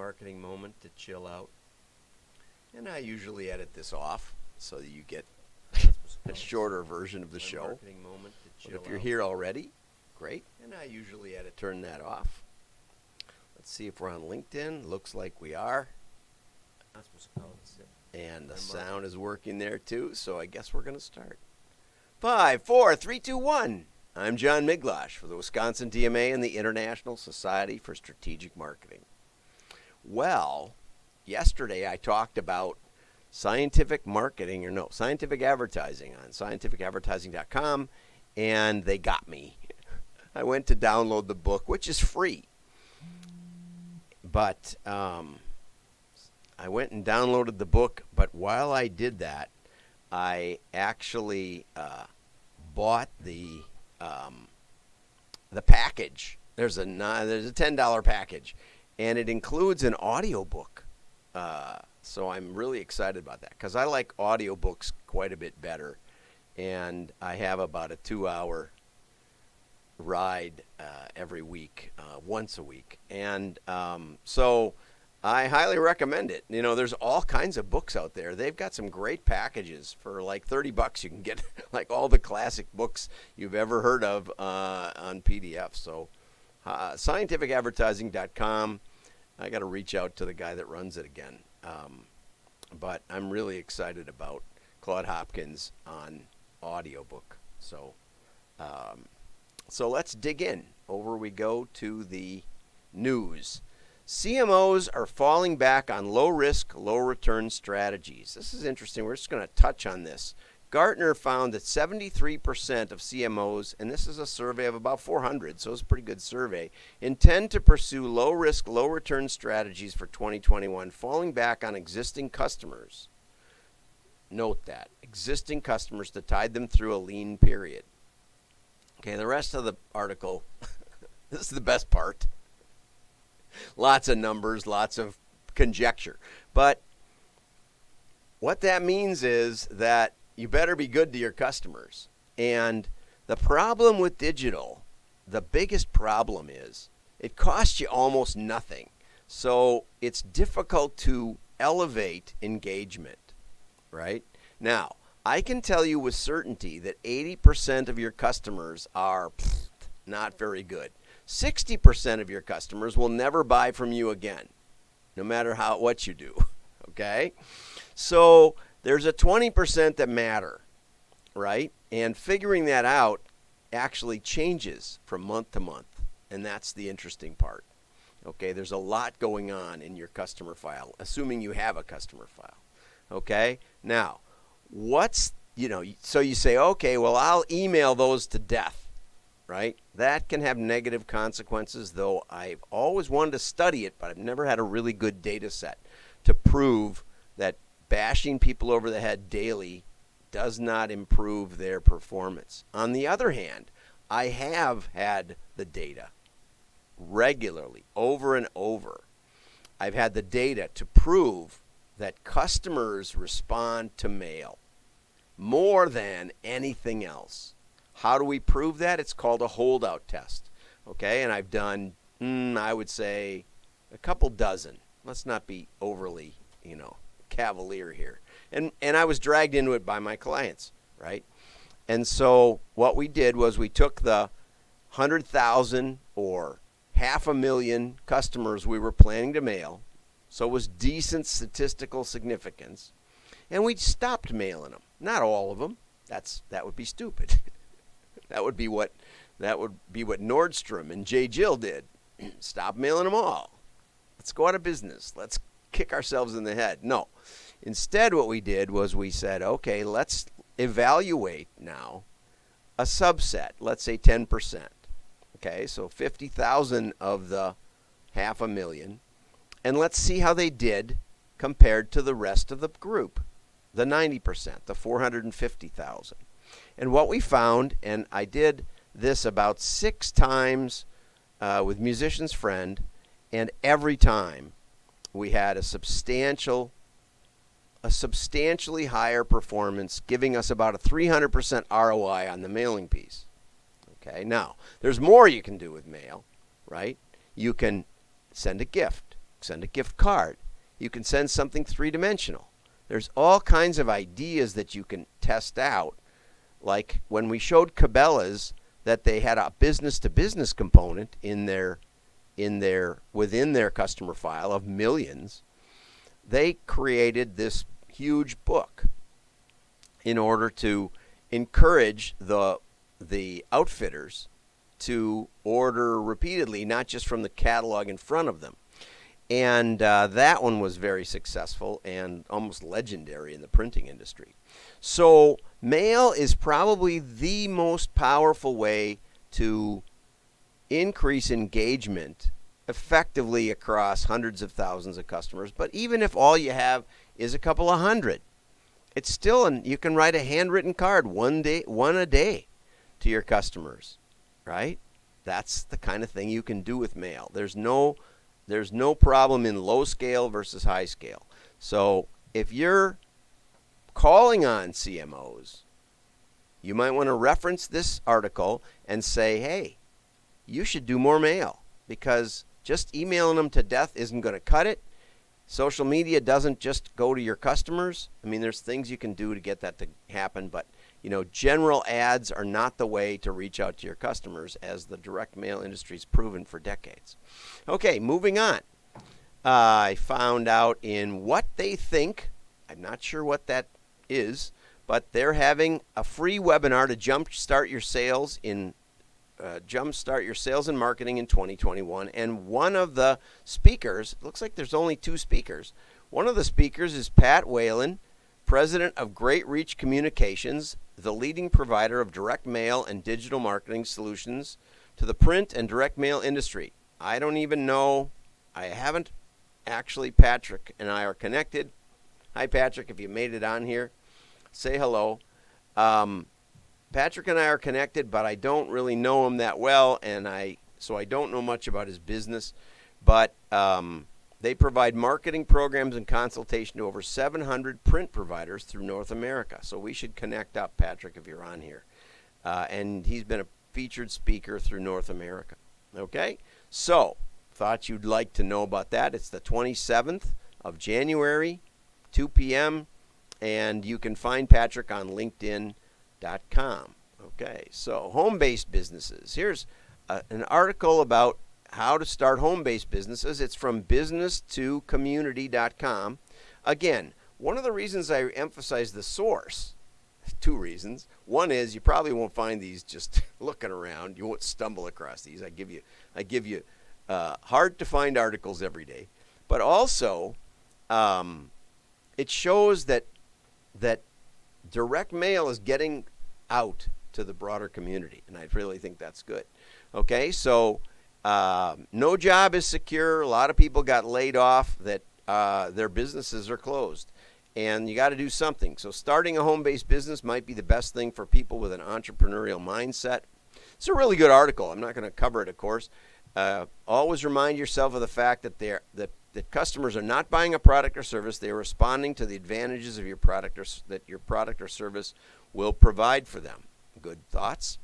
marketing moment to chill out. And I usually edit this off so that you get a shorter version of the show. But if you're here already, great. And I usually turn that off. Let's see if we're on LinkedIn. Looks like we are. And the sound is working there too, so I guess we're going to start. 5, 4, 3, 2, 1. I'm John Miglosh for the Wisconsin DMA and the International Society for Strategic Marketing. Well, yesterday I talked about scientific advertising on scientificadvertising.com, and they got me. I went to download the book, which is free. But I went and downloaded the book, but while I did that, I actually bought the package. There's a $10 package, and it includes an audiobook. So I'm really excited about that because I like audiobooks quite a bit better, and I have about a 2-hour ride every week, once a week, and so I highly recommend it. You know, there's all kinds of books out there. They've got some great packages for like $30. You can get like all the classic books you've ever heard of on PDF. So scientificadvertising.com. I got to reach out to the guy that runs it again. But I'm really excited about Claude Hopkins on audiobook. So let's dig in. Over we go to the news. CMOs are falling back on low-risk, low-return strategies. This is interesting. We're just going to touch on this. Gartner found that 73% of CMOs, and this is a survey of about 400, so it's a pretty good survey, intend to pursue low-risk, low-return strategies for 2021, falling back on existing customers. Note that. Existing customers to tide them through a lean period. Okay, the rest of the article, this is the best part. Lots of numbers, lots of conjecture. But what that means is that you better be good to your customers. And the problem with digital, the biggest problem is it costs you almost nothing. So it's difficult to elevate engagement, right? Now, I can tell you with certainty that 80% of your customers are not very good. 60% of your customers will never buy from you again, no matter what you do, okay? So there's a 20% that matter, right? And figuring that out actually changes from month to month, and that's the interesting part, okay? There's a lot going on in your customer file, assuming you have a customer file, okay? Now, so you say, okay, well, I'll email those to death. Right? That can have negative consequences, though I've always wanted to study it, but I've never had a really good data set to prove that bashing people over the head daily does not improve their performance. On the other hand, I have had the data regularly, over and over. I've had the data to prove that customers respond to mail more than anything else. How do we prove that? It's called a holdout test, okay? And I've done, I would say, a couple dozen. Let's not be overly, cavalier here. And I was dragged into it by my clients, right? And so what we did was we took the 100,000 or 500,000 customers we were planning to mail, so it was decent statistical significance, and we stopped mailing them. Not all of them. That would be stupid. That would be what Nordstrom and J. Jill did. Stop mailing them all. Let's go out of business. Let's kick ourselves in the head. No. Instead, what we did was we said, okay, let's evaluate now a subset. Let's say 10%. Okay, so 50,000 of the 500,000. And let's see how they did compared to the rest of the group, the 90%, the 450,000. And what we found, and I did this about 6 times with Musician's Friend, and every time we had a substantially higher performance, giving us about a 300% ROI on the mailing piece. Okay, now, there's more you can do with mail, right? You can send a gift. send a gift card. You can send something three-dimensional. There's all kinds of ideas that you can test out. Like when we showed Cabela's that they had a business-to-business component within their customer file of millions, they created this huge book in order to encourage the outfitters to order repeatedly, not just from the catalog in front of them. And that one was very successful and almost legendary in the printing industry. So mail is probably the most powerful way to increase engagement effectively across hundreds of thousands of customers. But even if all you have is a couple of hundred, it's still, you can write a handwritten card one a day to your customers, right? That's the kind of thing you can do with mail. There's no problem in low scale versus high scale. So if you're calling on CMOs, you might want to reference this article and say, hey, you should do more mail, because just emailing them to death isn't going to cut it. Social media doesn't just go to your customers. I mean, there's things you can do to get that to happen, but general ads are not the way to reach out to your customers, as the direct mail industry's proven for decades. Okay, moving on. I found out in What They Think, I'm not sure what that is, but they're having a free webinar to jumpstart your sales and marketing in 2021. And one of the speakers, it looks like there's only 2 speakers. One of the speakers is Pat Whalen, president of Great Reach Communications, the leading provider of direct mail and digital marketing solutions to the print and direct mail industry. I don't even know. I haven't actually. Patrick and I are connected. Hi, Patrick. If you made it on here, say hello. Patrick and I are connected, but I don't really know him that well, so I don't know much about his business. But they provide marketing programs and consultation to over 700 print providers through North America. So we should connect up, Patrick, if you're on here. And he's been a featured speaker through North America. Okay? So, thought you'd like to know about that. It's the 27th of January, 2 p.m., and you can find Patrick on LinkedIn.com. Okay, so home-based businesses. Here's an article about how to start home-based businesses. It's from business2community.com. Again, one of the reasons I emphasize the source, 2 reasons. One is you probably won't find these just looking around. You won't stumble across these. I give you hard to find articles every day. But also, it shows that direct mail is getting out to the broader community, and I really think that's good. Okay, so no job is secure. A lot of people got laid off that their businesses are closed, and you got to do something. So starting a home-based business might be the best thing for people with an entrepreneurial mindset. It's a really good article. I'm not going to cover it, of course. Always remind yourself of the fact that that customers are not buying a product or service. They are responding to the advantages of your product that your product or service will provide for them. Good thoughts.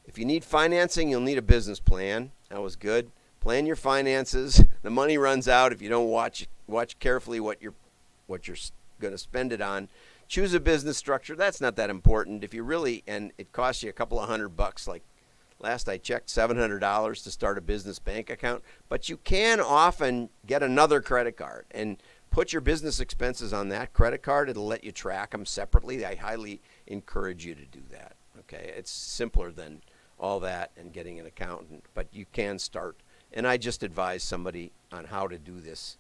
If you need financing, you'll need a business plan. That was good. Plan your finances. The money runs out if you don't watch carefully what you're going to spend it on. Choose a business structure. That's not that important. If you really, and it costs you a couple of $100, like last I checked, $700 to start a business bank account. But you can often get another credit card and put your business expenses on that credit card. It'll let you track them separately. I highly encourage you to do that. Okay, it's simpler than all that and getting an accountant, but you can start. And I just advised somebody on how to do this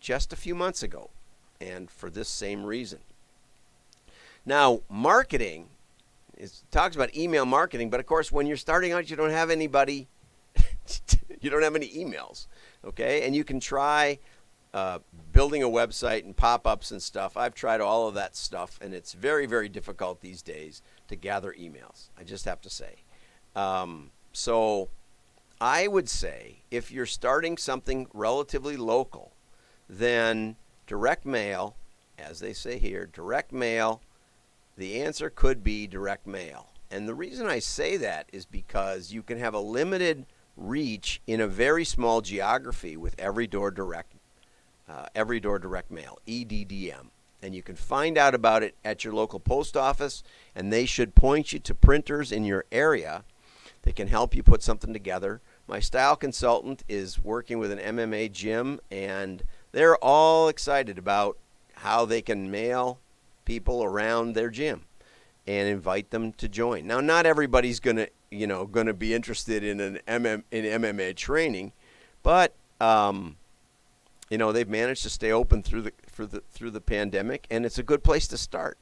just a few months ago, and for this same reason. Now, marketing talks about email marketing, but of course, when you're starting out, you don't have anybody, you don't have any emails, okay? And you can try building a website and pop-ups and stuff. I've tried all of that stuff, and it's very, very difficult these days to gather emails. I just have to say. So I would say if you're starting something relatively local, then direct mail, as they say here, direct mail, the answer could be direct mail. And the reason I say that is because you can have a limited reach in a very small geography with every door direct Every Door Direct Mail, EDDM. And you can find out about it at your local post office, and they should point you to printers in your area that can help you put something together. My style consultant is working with an MMA gym, and they're all excited about how they can mail people around their gym and invite them to join. Now, not everybody's going to be interested in MMA training, but they've managed to stay open through the pandemic, and it's a good place to start.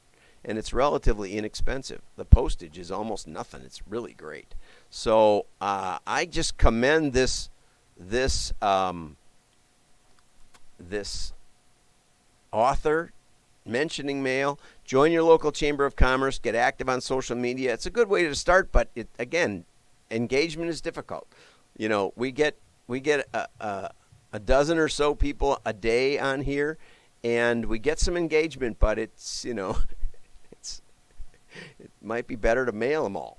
And it's relatively inexpensive. The postage is almost nothing. It's really great. So I just commend this author mentioning mail. Join your local Chamber of Commerce. Get active on social media. It's a good way to start, but again, engagement is difficult. We get a dozen or so people a day on here, and we get some engagement, but it might be better to mail them all.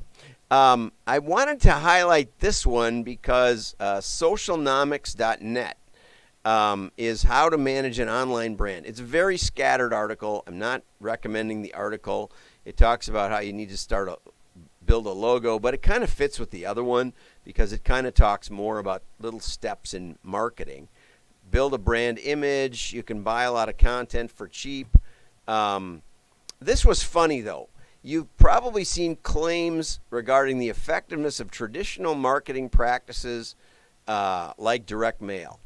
I wanted to highlight this one because socialnomics.net is how to manage an online brand. It's a very scattered article. I'm not recommending the article. It talks about how you need to build a logo, but it kind of fits with the other one because it kind of talks more about little steps in marketing. Build a brand image. You can buy a lot of content for cheap. This was funny, though. You've probably seen claims regarding the effectiveness of traditional marketing practices like direct mail.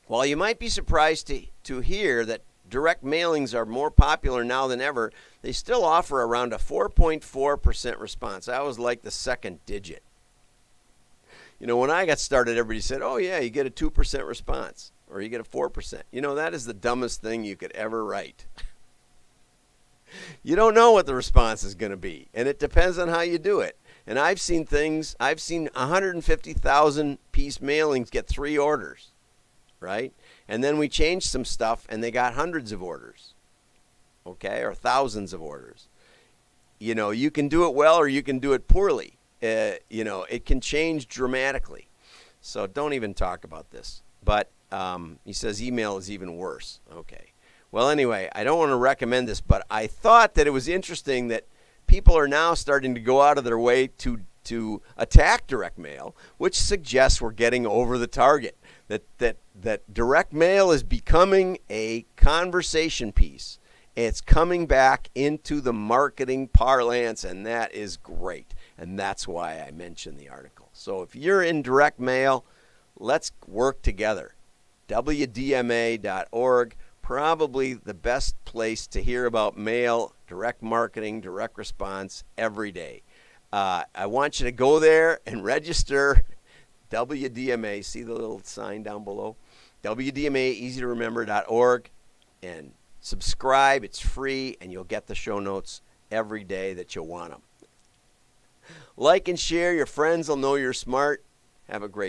While you might be surprised to hear that direct mailings are more popular now than ever, they still offer around a 4.4% response. I always like the second digit. When I got started, everybody said, oh, yeah, you get a 2% response or you get a 4%. That is the dumbest thing you could ever write. You don't know what the response is going to be, and it depends on how you do it. And I've seen 150,000 piece mailings get 3 orders, right? And then we changed some stuff, and they got hundreds of orders, okay, or thousands of orders. You can do it well or you can do it poorly. It can change dramatically. So don't even talk about this. But he says email is even worse. Okay. Well, anyway, I don't want to recommend this, but I thought that it was interesting that people are now starting to go out of their way to attack direct mail, which suggests we're getting over the target. That direct mail is becoming a conversation piece. It's coming back into the marketing parlance, and that is great. And that's why I mentioned the article. So if you're in direct mail, let's work together. WDMA.org. Probably the best place to hear about mail, direct marketing, direct response every day. I want you to go there and register. WDMA, see the little sign down below? WDMA, easy-to-remember.org, and subscribe. It's free, and you'll get the show notes every day that you want them. Like and share. Your friends will know you're smart. Have a great